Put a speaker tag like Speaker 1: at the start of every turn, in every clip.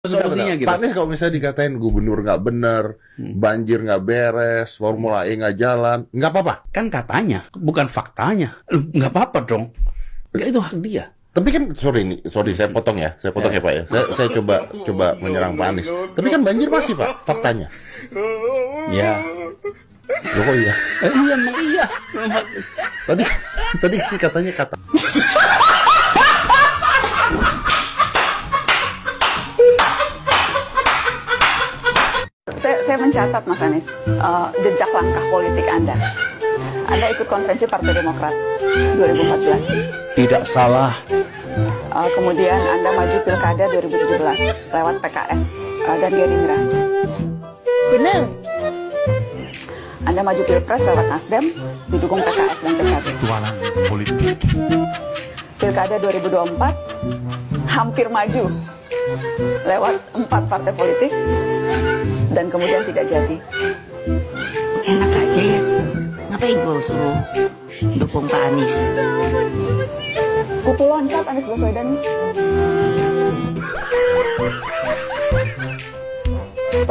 Speaker 1: solusinya gitu.
Speaker 2: Pak Anies kalau misalnya dikatain gubernur nggak bener, banjir nggak beres, Formula E nggak jalan, nggak apa-apa.
Speaker 1: Kan katanya, bukan faktanya. Nggak apa-apa dong. Ya, itu hak dia.
Speaker 2: Tapi kan sorry saya potong ya Pak ya. Saya coba menyerang Pak Anies. Tapi kan banjir masih Pak, faktanya.
Speaker 1: Ya.
Speaker 2: Loh kok iya?
Speaker 1: Iya, emang iya.
Speaker 2: Tadi katanya kata.
Speaker 3: Saya mencatat Mas Anies jejak langkah politik Anda. Anda ikut konvensi Partai Demokrat 2014.
Speaker 1: Tidak salah.
Speaker 3: Kemudian Anda maju Pilkada 2017 lewat PKS dan Gerindra.
Speaker 4: Benar.
Speaker 3: Anda maju Pilpres lewat Nasdem, didukung PKS dan PKB.
Speaker 2: Tuanan politik.
Speaker 3: Pilkada 2024 hampir maju lewat 4 partai politik dan kemudian tidak jadi.
Speaker 4: Enak saja ya. Ngapain gue suruh dukung Pak Anies?
Speaker 3: Kutu loncat Anies Baswedan.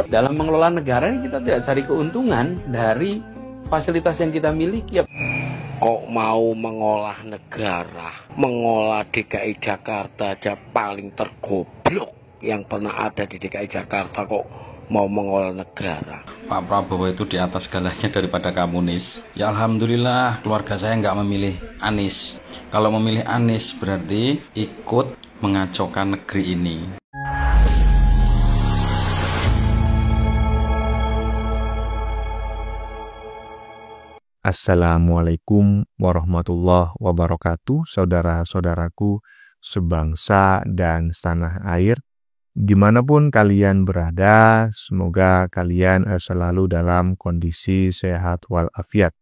Speaker 1: Dalam mengelola negara ini kita tidak cari keuntungan dari fasilitas yang kita miliki.
Speaker 5: Kok mau mengolah negara, mengolah DKI Jakarta aja paling tergoblok yang pernah ada di DKI Jakarta kok mau mengolah negara.
Speaker 6: Pak Prabowo itu di atas segalanya daripada komunis. Ya alhamdulillah keluarga saya nggak memilih Anies. Kalau memilih Anies berarti ikut mengacaukan negeri ini.
Speaker 7: Assalamualaikum warahmatullahi wabarakatuh, saudara-saudaraku sebangsa dan setanah air. Dimanapun kalian berada, semoga kalian selalu dalam kondisi sehat walafiat.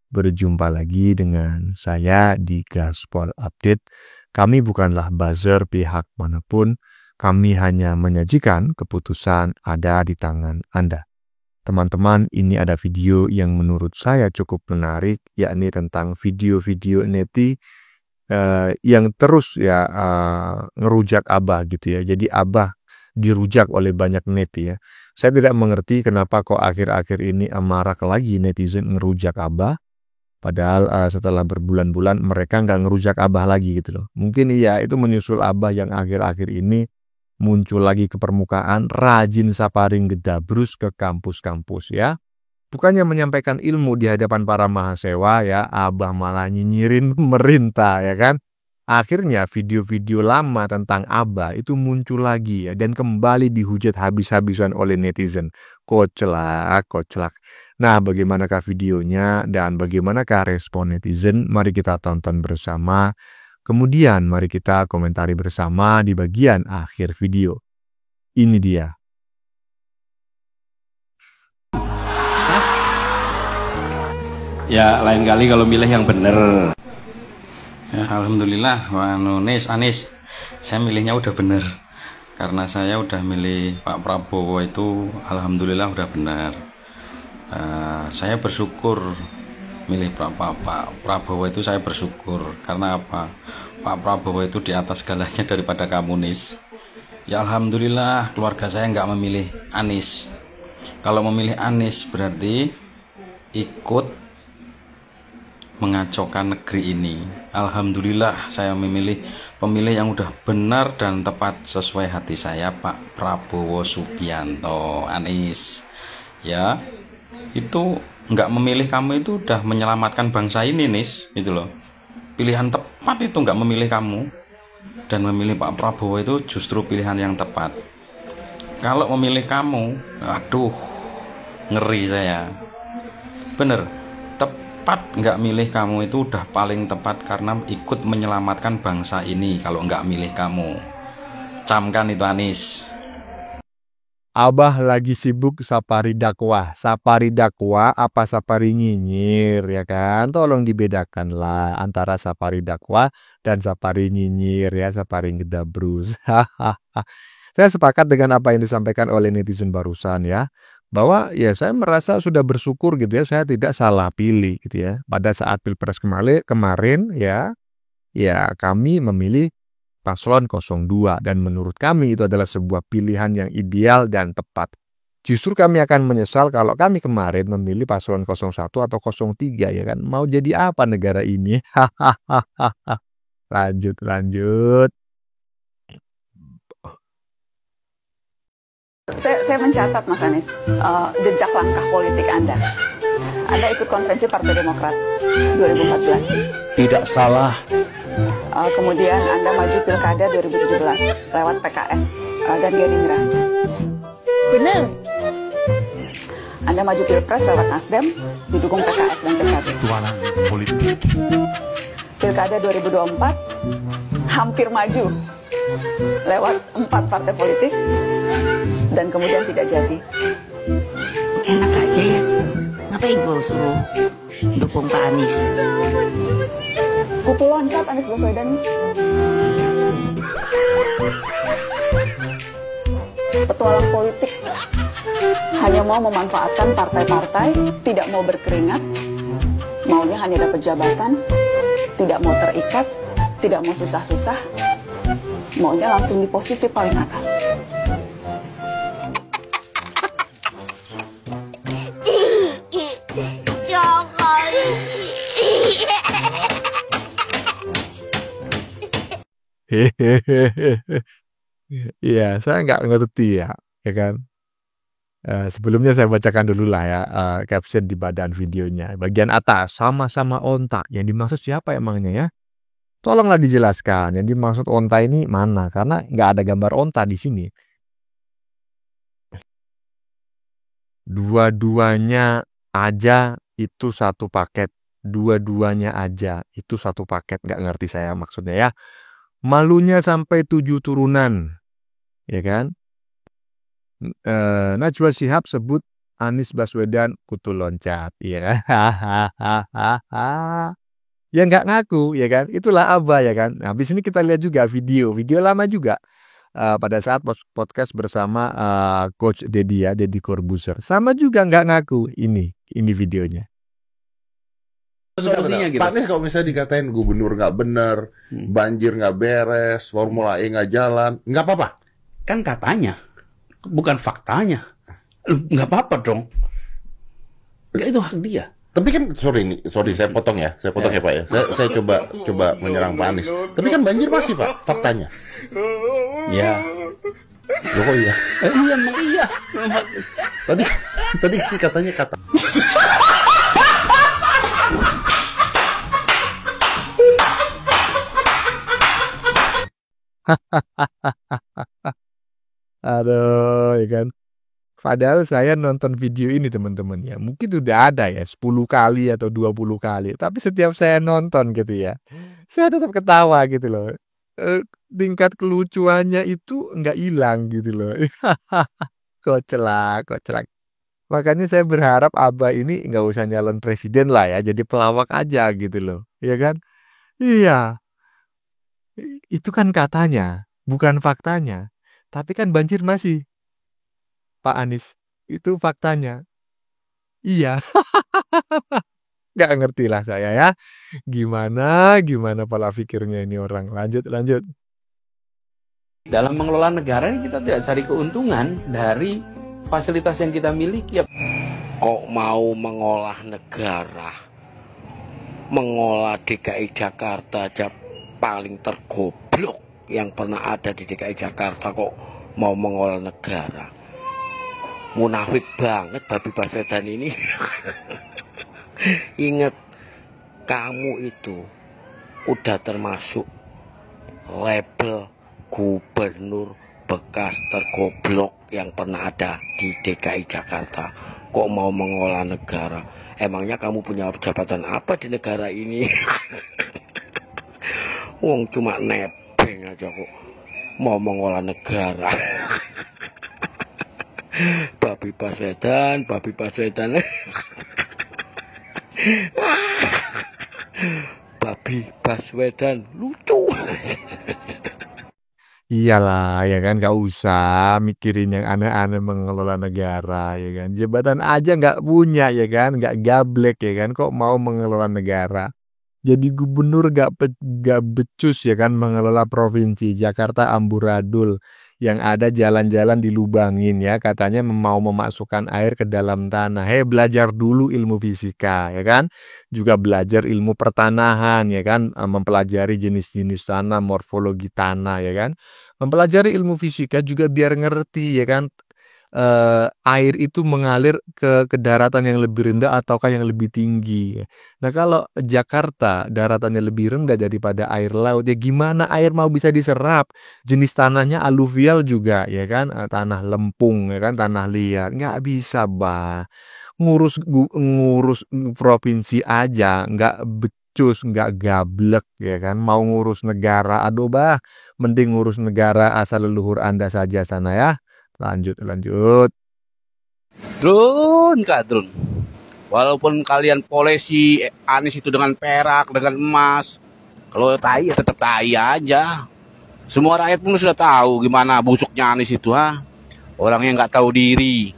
Speaker 7: Berjumpa lagi dengan saya di Gaspol Update. Kami bukanlah buzzer pihak manapun, kami hanya menyajikan keputusan ada di tangan Anda. Teman-teman, ini ada video yang menurut saya cukup menarik, yakni tentang video-video neti yang terus ngerujak Abah gitu ya. Jadi Abah dirujak oleh banyak neti ya. Saya tidak mengerti kenapa kok akhir-akhir ini marak lagi netizen ngerujak Abah. Padahal setelah berbulan-bulan mereka nggak ngerujak Abah lagi gitu loh. Mungkin iya itu menyusul Abah yang akhir-akhir ini muncul lagi ke permukaan, rajin saparing gedabrus ke kampus-kampus ya. Bukannya menyampaikan ilmu di hadapan para mahasiswa ya, Abah malah nyinyirin pemerintah ya kan. Akhirnya video-video lama tentang Abah itu muncul lagi ya, dan kembali dihujat habis-habisan oleh netizen. Koclak. Nah, bagaimanakah videonya dan bagaimanakah respon netizen? Mari kita tonton bersama. Kemudian mari kita komentari bersama di bagian akhir video. Ini dia.
Speaker 1: Ya, lain kali kalau milih yang bener.
Speaker 6: Ya alhamdulillah, Anies, saya milihnya udah bener. Karena saya udah milih Pak Prabowo itu, alhamdulillah udah bener. Saya bersyukur milih Pak Prabowo itu, saya bersyukur. Karena apa? Pak Prabowo itu di atas segalanya daripada komunis. Ya alhamdulillah keluarga saya nggak memilih Anies. Kalau memilih Anies berarti ikut mengacaukan negeri ini. Alhamdulillah saya memilih pemilih yang udah benar dan tepat sesuai hati saya, Pak Prabowo Subianto Anies. Ya itu nggak memilih kamu itu udah menyelamatkan bangsa ini, Nis, gitu loh. Pilihan tepat itu nggak memilih kamu, dan memilih Pak Prabowo itu justru pilihan yang tepat. Kalau memilih kamu, aduh, ngeri saya. Bener, tepat nggak milih kamu itu udah paling tepat karena ikut menyelamatkan bangsa ini. Kalau nggak milih kamu, camkan itu Anies.
Speaker 7: Abah lagi sibuk sapari dakwah. Sapari dakwah apa sapari nyinyir ya kan? Tolong dibedakanlah antara sapari dakwah dan sapari nyinyir ya, sapari ngedabrus. Saya sepakat dengan apa yang disampaikan oleh netizen barusan ya. Bahwa ya saya merasa sudah bersyukur gitu ya, saya tidak salah pilih gitu ya. Pada saat Pilpres kemarin ya kami memilih paslon 02 dan menurut kami itu adalah sebuah pilihan yang ideal dan tepat. Justru kami akan menyesal kalau kami kemarin memilih paslon 01 atau 03 ya kan. Mau jadi apa negara ini? Lanjut.
Speaker 3: Saya mencatat, Mas Anies, jejak langkah politik Anda. Anda ikut konvensi Partai Demokrat 2014.
Speaker 1: Tidak salah.
Speaker 3: Kemudian Anda maju Pilkada 2017 lewat PKS dan Gerindra.
Speaker 8: Benar.
Speaker 3: Anda maju Pilpres lewat Nasdem, didukung PKS dan PKB. Pilkada 2024 hampir maju lewat 4 partai politik dan kemudian tidak jadi.
Speaker 4: Enak aja ya. Ngapain gue suruh dukung Pak Anies?
Speaker 3: Kutu loncat Anies Baswedan. Petualang politik, hanya mau memanfaatkan partai-partai, tidak mau berkeringat, maunya hanya dapat jabatan, tidak mau terikat, tidak mau susah-susah, maunya langsung di posisi paling atas.
Speaker 7: Iya, saya nggak ngerti ya kan. Sebelumnya saya bacakan dulu lah ya caption di badan videonya. Bagian atas, sama-sama onta. Yang dimaksud siapa emangnya ya? Tolonglah dijelaskan. Yang dimaksud onta ini mana? Karena nggak ada gambar onta di sini. Dua-duanya aja itu satu paket. Dua-duanya aja itu satu paket. Nggak ngerti saya maksudnya ya. Malunya sampai 7 turunan. Ya kan? Najwa Shihab sebut Anies Baswedan kutu loncat. Ya. Ya nggak ngaku ya kan. Itulah Abah ya kan. Nah, habis ini kita lihat juga video lama juga. Pada saat podcast bersama Coach Dedi ya, Deddy Corbuzier. Sama juga nggak ngaku. Ini videonya.
Speaker 1: Solusinya gitu.
Speaker 2: Pak Anies kalau misalnya dikatain gubernur nggak bener, banjir nggak beres, Formula E nggak jalan, nggak apa-apa.
Speaker 1: Kan katanya, bukan faktanya. Nggak apa-apa dong. Nggak, itu hak dia.
Speaker 2: Tapi kan sorry saya potong ya Pak ya. Saya coba menyerang Pak Anies. Tapi kan banjir masih Pak, faktanya.
Speaker 1: Ya.
Speaker 2: Loh kok iya?
Speaker 1: Iya, emang iya.
Speaker 2: Tadi katanya kata.
Speaker 7: Aduh, ya kan. Padahal saya nonton video ini teman-teman ya. Mungkin udah ada ya 10 kali atau 20 kali. Tapi setiap saya nonton gitu ya, saya tetap ketawa gitu loh. Tingkat kelucuannya itu nggak hilang gitu loh. Kocak. Makanya saya berharap Abah ini nggak usah nyalon presiden lah ya. Jadi pelawak aja gitu loh. Ya kan? Iya. Itu kan katanya, bukan faktanya. Tapi kan banjir masih, Pak Anies. Itu faktanya. Iya. Nggak ngerti lah saya ya. Gimana pola pikirnya ini orang. Lanjut.
Speaker 1: Dalam mengelola negara ini kita tidak cari keuntungan dari fasilitas yang kita miliki.
Speaker 5: Kok mau mengolah negara, mengolah DKI Jakarta aja paling tergoblok yang pernah ada di DKI Jakarta kok mau mengolah negara. Munafik banget babi Baswedan ini. Ingat, kamu itu udah termasuk label gubernur bekas tergoblok yang pernah ada di DKI Jakarta. Kok mau mengolah negara? Emangnya kamu punya jabatan apa di negara ini? Wong cuma nebeng aja kok mau mengolah negara. Babi Baswedan. Babi Baswedan lucu.
Speaker 7: Iyalah ya kan, gak usah mikirin yang aneh-aneh mengelola negara ya kan. Jabatan aja gak punya ya kan, gak gablek ya kan, kok mau mengelola negara. Jadi gubernur gak becus ya kan mengelola provinsi. Jakarta amburadul. Yang ada jalan-jalan dilubangin ya. Katanya mau memasukkan air ke dalam tanah. Belajar dulu ilmu fisika ya kan. Juga belajar ilmu pertanahan ya kan. Mempelajari jenis-jenis tanah, morfologi tanah ya kan. Mempelajari ilmu fisika juga biar ngerti ya kan. Air itu mengalir ke daratan yang lebih rendah ataukah yang lebih tinggi. Nah kalau Jakarta daratannya lebih rendah daripada air laut, ya gimana air mau bisa diserap? Jenis tanahnya aluvial juga ya kan, tanah lempung ya kan, tanah liat. Nggak bisa bah, ngurus provinsi aja nggak becus, nggak gablek ya kan. Mau ngurus negara, aduh bah, mending ngurus negara asal leluhur Anda saja sana ya. Lanjut.
Speaker 5: Drun, Kak Drun. Walaupun kalian polisi Anies itu dengan perak, dengan emas, kalau tai ya tetap tai aja. Semua rakyat pun sudah tahu gimana busuknya Anies itu, orang yang nggak tahu diri.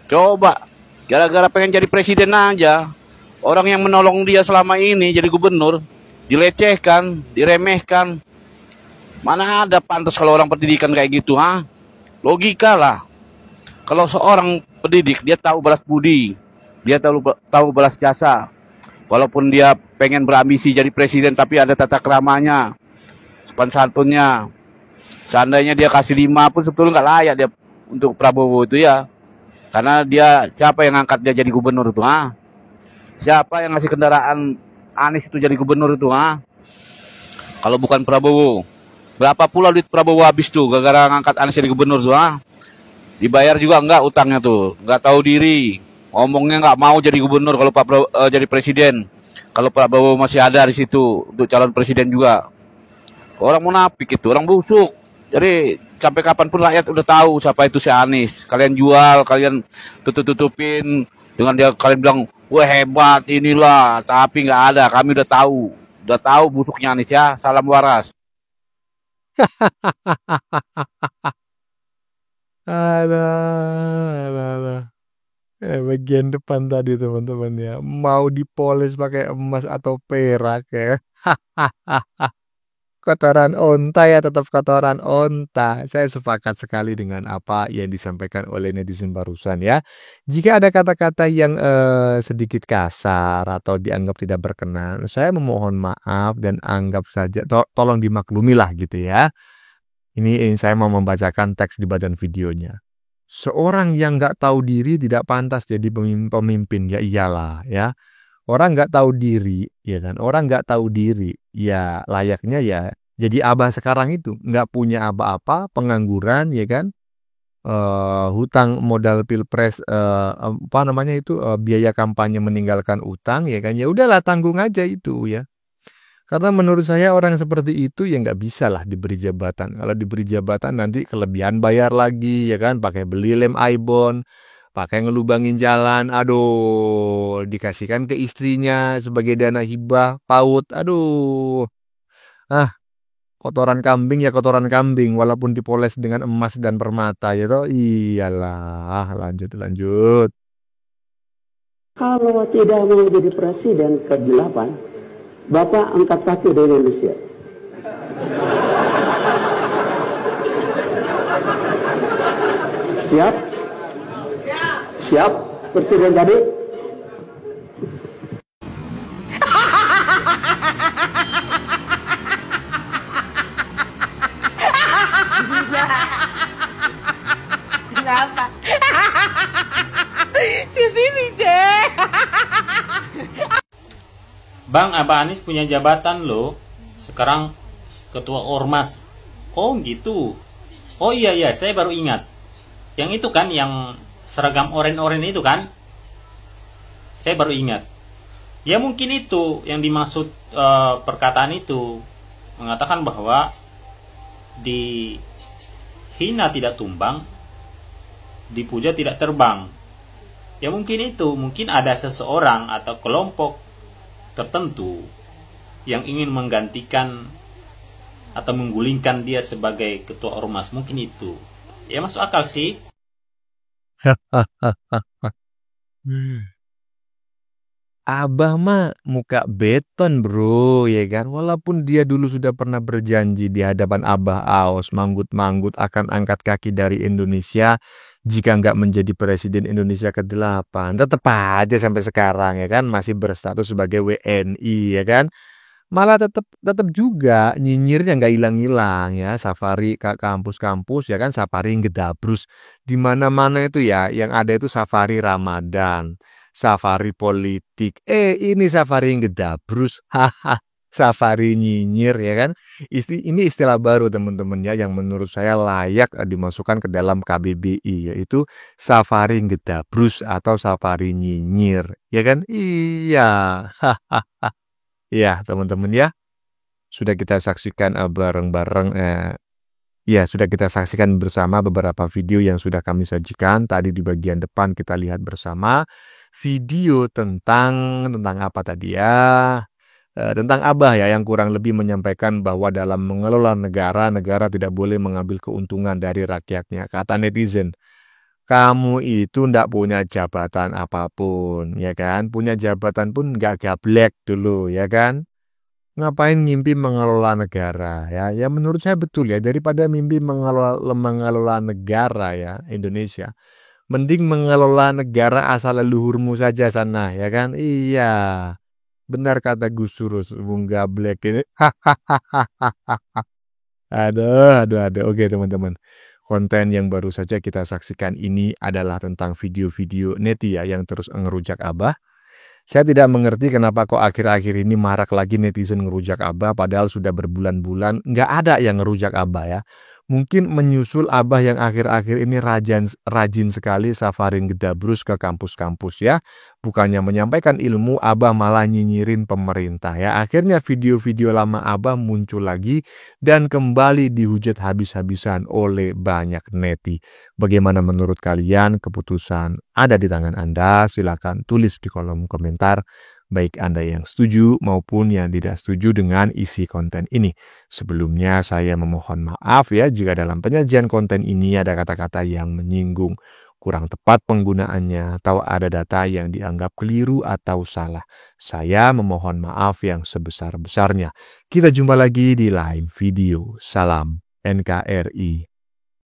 Speaker 5: Coba, gara-gara pengen jadi presiden aja, orang yang menolong dia selama ini jadi gubernur, dilecehkan, diremehkan. Mana ada pantas kalau orang pendidikan kayak gitu, Logika lah. Kalau seorang pendidik, dia tahu balas budi, dia tahu balas jasa. Walaupun dia pengen berambisi jadi presiden, tapi ada tata keramanya, sopan santunnya. Seandainya dia kasih 5 pun sebetulnya nggak layak dia untuk Prabowo itu ya. Karena dia, siapa yang ngangkat dia jadi gubernur itu, Siapa yang ngasih kendaraan Anies itu jadi gubernur itu, Kalau bukan Prabowo. Berapa pula duit Prabowo habis tuh gara-gara ngangkat Anies jadi gubernur tuh, Dibayar juga enggak utangnya tuh, enggak tahu diri. Ngomongnya enggak mau jadi gubernur kalau Pak jadi presiden. Kalau Pak Prabowo masih ada di situ untuk calon presiden juga. Orang munafik itu, orang busuk. Jadi sampai kapanpun rakyat udah tahu siapa itu si Anies. Kalian jual, kalian tutupin dengan dia, kalian bilang, wah hebat inilah, tapi enggak ada. Kami udah tahu busuknya Anies ya. Salam waras.
Speaker 7: Alah. Bagian depan tadi teman-teman ya, mau dipoles pakai emas atau perak ya. Kotoran onta ya, tetap kotoran onta. Saya sepakat sekali dengan apa yang disampaikan oleh netizen barusan ya. Jika ada kata-kata yang sedikit kasar atau dianggap tidak berkenan, saya memohon maaf dan anggap saja, tolong dimaklumi lah gitu ya. Ini saya mau membacakan teks di badan videonya. Seorang yang nggak tahu diri tidak pantas jadi pemimpin. Ya iyalah ya. Orang nggak tahu diri, ya kan. Orang nggak tahu diri, ya layaknya ya jadi abah sekarang itu. Nggak punya apa-apa, pengangguran, ya kan. Hutang modal pilpres, biaya kampanye meninggalkan utang, ya kan. Ya udahlah, tanggung aja itu ya. Karena menurut saya orang seperti itu ya nggak bisa lah diberi jabatan. Kalau diberi jabatan nanti kelebihan bayar lagi ya kan, pakai beli lem ibon, pakai ngelubangin jalan, aduh, dikasihkan ke istrinya sebagai dana hibah PAUD, aduh. Kotoran kambing ya kotoran kambing, walaupun dipoles dengan emas dan permata ya toh. Iyalah, lanjut.
Speaker 9: Kalau tidak mau jadi presiden ke-8, Bapak angkat kaki dari Indonesia. Siap? Siap, presiden tadi?
Speaker 10: Kenapa? Di sini, Cek.
Speaker 6: Bang, Abah Anies punya jabatan loh. Sekarang ketua Ormas. Oh gitu. Oh iya, saya baru ingat. Yang itu kan, yang seragam oranye-oranye itu kan. Saya baru ingat. Ya mungkin itu yang dimaksud perkataan itu. Mengatakan bahwa dihina tidak tumbang, dipuja tidak terbang. Ya mungkin itu. Mungkin ada seseorang atau kelompok tertentu yang ingin menggantikan atau menggulingkan dia sebagai ketua ormas, mungkin itu. Ya masuk akal sih.
Speaker 7: Abah mah muka beton bro, ya kan? Walaupun dia dulu sudah pernah berjanji di hadapan Abah Aos, manggut-manggut akan angkat kaki dari Indonesia jika nggak menjadi Presiden Indonesia ke-8. Tetap aja sampai sekarang ya kan, masih berstatus sebagai WNI ya kan. Malah tetap juga nyinyirnya nggak hilang-hilang ya, safari ke kampus-kampus ya kan, safari ngedabrus. Di mana-mana itu ya, yang ada itu safari Ramadan, safari politik. Ini safari ngedabrus, haha, safari nyinyir ya kan. Ini istilah baru teman-teman ya, yang menurut saya layak dimasukkan ke dalam KBBI, yaitu safari ngedabrus atau safari nyinyir ya kan. Iya, hahaha. Ya, teman-teman ya, sudah kita saksikan bareng-bareng sudah kita saksikan bersama beberapa video yang sudah kami sajikan. Tadi di bagian depan kita lihat bersama video tentang apa tadi ya? Tentang Abah ya, yang kurang lebih menyampaikan bahwa dalam mengelola negara tidak boleh mengambil keuntungan dari rakyatnya. Kata netizen, kamu itu ndak punya jabatan apapun, ya kan? Punya jabatan pun nggak gablek dulu, ya kan? Ngapain ngimpi mengelola negara, ya? Ya menurut saya betul ya, daripada mimpi mengelola negara ya, Indonesia. Mending mengelola negara asal leluhurmu saja sana, ya kan? Iya, benar kata Gus Surus, Bung Gablek ini. Aduh. Oke teman-teman. Konten yang baru saja kita saksikan ini adalah tentang video-video neti ya, yang terus ngerujak Abah. Saya tidak mengerti kenapa kok akhir-akhir ini marak lagi netizen ngerujak Abah, padahal sudah berbulan-bulan nggak ada yang ngerujak Abah ya. Mungkin menyusul Abah yang akhir-akhir ini rajin sekali safari ngedabrus ke kampus-kampus ya. Bukannya menyampaikan ilmu, Abah malah nyinyirin pemerintah ya. Akhirnya video-video lama Abah muncul lagi dan kembali dihujat habis-habisan oleh banyak neti. Bagaimana menurut kalian? Keputusan ada di tangan Anda. Silakan tulis di kolom komentar, baik Anda yang setuju maupun yang tidak setuju dengan isi konten ini. Sebelumnya saya memohon maaf ya jika dalam penyajian konten ini ada kata-kata yang menyinggung, kurang tepat penggunaannya, atau ada data yang dianggap keliru atau salah. Saya memohon maaf yang sebesar-besarnya. Kita jumpa lagi di lain video. Salam NKRI.